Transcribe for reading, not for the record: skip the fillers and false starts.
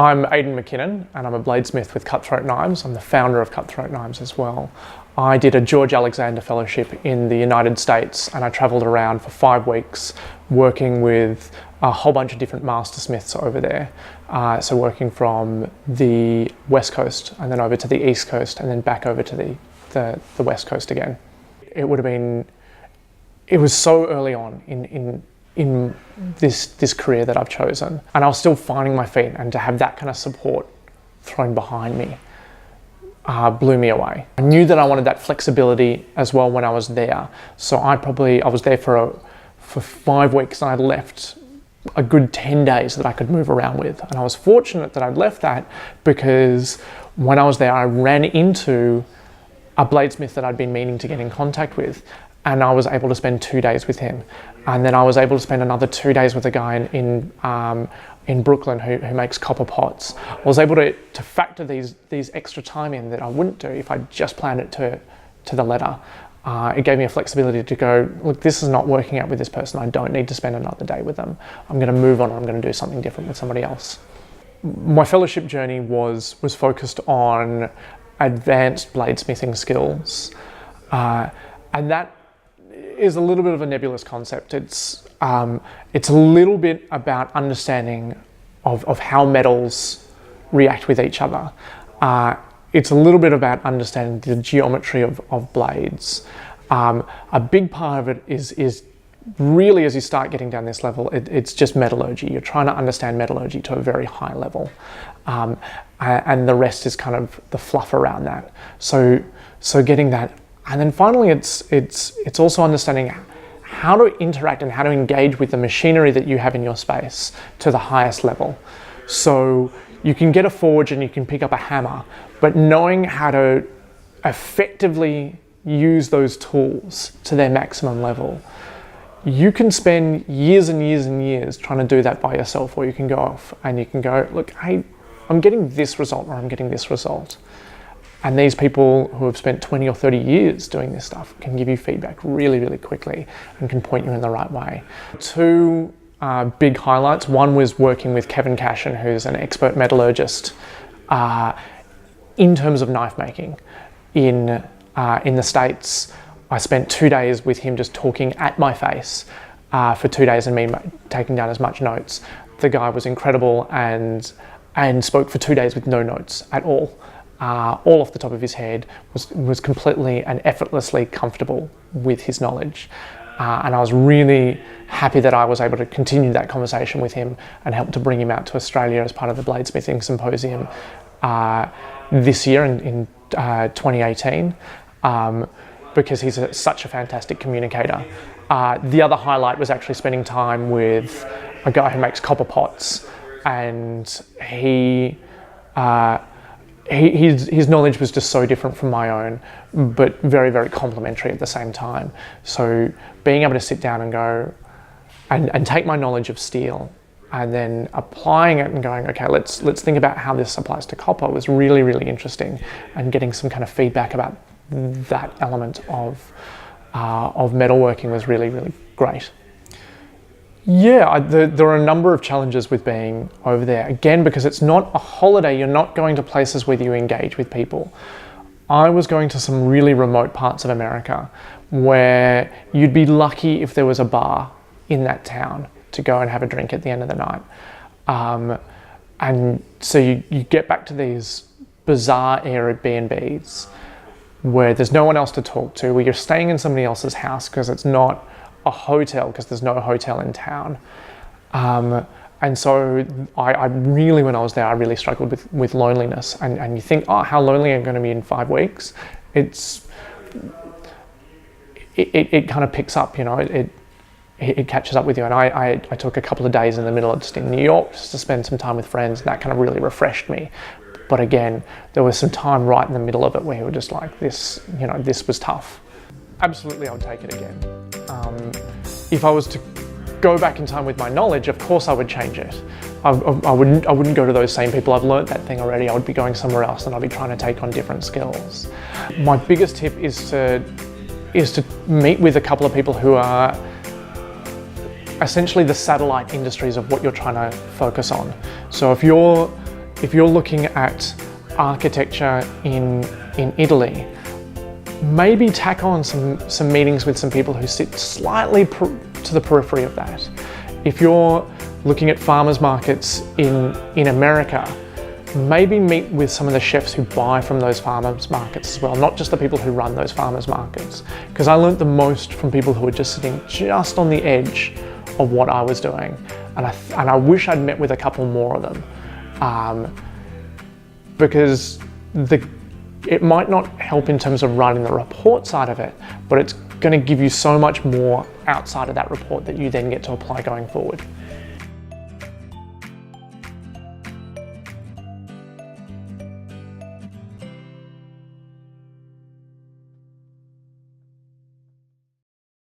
I'm Aidan Mackinnon and I'm a bladesmith with Cutthroat Knives. I'm the founder of Cutthroat Knives as well. I did a George Alexander Fellowship in the United States and I travelled around for 5 weeks working with a whole bunch of different mastersmiths over there. So working from the West Coast and then over to the East Coast and then back over to the West Coast again. It was so early on in this career that I've chosen, and I was still finding my feet, and to have that kind of support thrown behind me blew me away. I knew that I wanted that flexibility as well when I was there, so I was there for 5 weeks and I left a good 10 days that I could move around with, and I was fortunate that I'd left that because when I was there I ran into a bladesmith that I'd been meaning to get in contact with, and I was able to spend 2 days with him. And then I was able to spend another 2 days with a guy in Brooklyn who makes copper pots. I was able to factor these extra time in that I wouldn't do if I just planned it to the letter. It gave me a flexibility to go, look, this is not working out with this person. I don't need to spend another day with them. I'm going to move on, or I'm going to do something different with somebody else. My fellowship journey was focused on advanced bladesmithing skills. And that is a little bit of a nebulous concept. It's a little bit about understanding of how metals react with each other. It's a little bit about understanding the geometry of blades. A big part of it is really, as you start getting down this level, it's just metallurgy. You're trying to understand metallurgy to a very high level. And the rest is kind of the fluff around that. So getting that. And then finally, it's also understanding how to interact and how to engage with the machinery that you have in your space to the highest level. So you can get a forge and you can pick up a hammer, but knowing how to effectively use those tools to their maximum level, you can spend years and years and years trying to do that by yourself, or you can go off and you can go, look, hey, I'm getting this result or I'm getting this result. And these people who have spent 20 or 30 years doing this stuff can give you feedback really, really quickly and can point you in the right way. Two big highlights. One was working with Cashen, who's an expert metallurgist in terms of knife making. In the States, I spent 2 days with him just talking at my face for 2 days and me taking down as much notes. The guy was incredible and spoke for 2 days with no notes at all. All off the top of his head, was completely and effortlessly comfortable with his knowledge. And I was really happy that I was able to continue that conversation with him and help to bring him out to Australia as part of the Bladesmithing Symposium this year in 2018, because he's such a fantastic communicator. The other highlight was actually spending time with a guy who makes copper pots, and his knowledge was just so different from my own, but very, very complementary at the same time. So being able to sit down and go and take my knowledge of steel and then applying it and going, okay, let's think about how this applies to copper was really, really interesting, and getting some kind of feedback about that element of metalworking was really, really great. Yeah, there are a number of challenges with being over there. Again, because it's not a holiday, you're not going to places where you engage with people. I was going to some really remote parts of America where you'd be lucky if there was a bar in that town to go and have a drink at the end of the night. And so you get back to these bizarre Airbnbs where there's no one else to talk to, where you're staying in somebody else's house because it's not a hotel, because there's no hotel in town. And so I really, when I was there, I really struggled with loneliness. And you think, oh, how lonely am I going to be in 5 weeks? It kind of picks up, you know, it catches up with you. And I took a couple of days in the middle of just in New York just to spend some time with friends, and that kind of really refreshed me. But again, there was some time right in the middle of it where you were just like, this, you know, this was tough. Absolutely, I would take it again. If I was to go back in time with my knowledge, of course I would change it. I wouldn't go to those same people. I've learnt that thing already. I would be going somewhere else and I'd be trying to take on different skills. My biggest tip is to meet with a couple of people who are essentially the satellite industries of what you're trying to focus on. So if you're if you're looking at architecture in Italy, maybe tack on some meetings with some people who sit slightly to the periphery of that. If you're looking at farmers markets in America, maybe meet with some of the chefs who buy from those farmers markets as well, not just the people who run those farmers markets. Because I learnt the most from people who were just sitting just on the edge of what I was doing. And I wish I'd met with a couple more of them. Because it might not help in terms of writing the report side of it, but it's going to give you so much more outside of that report that you then get to apply going forward.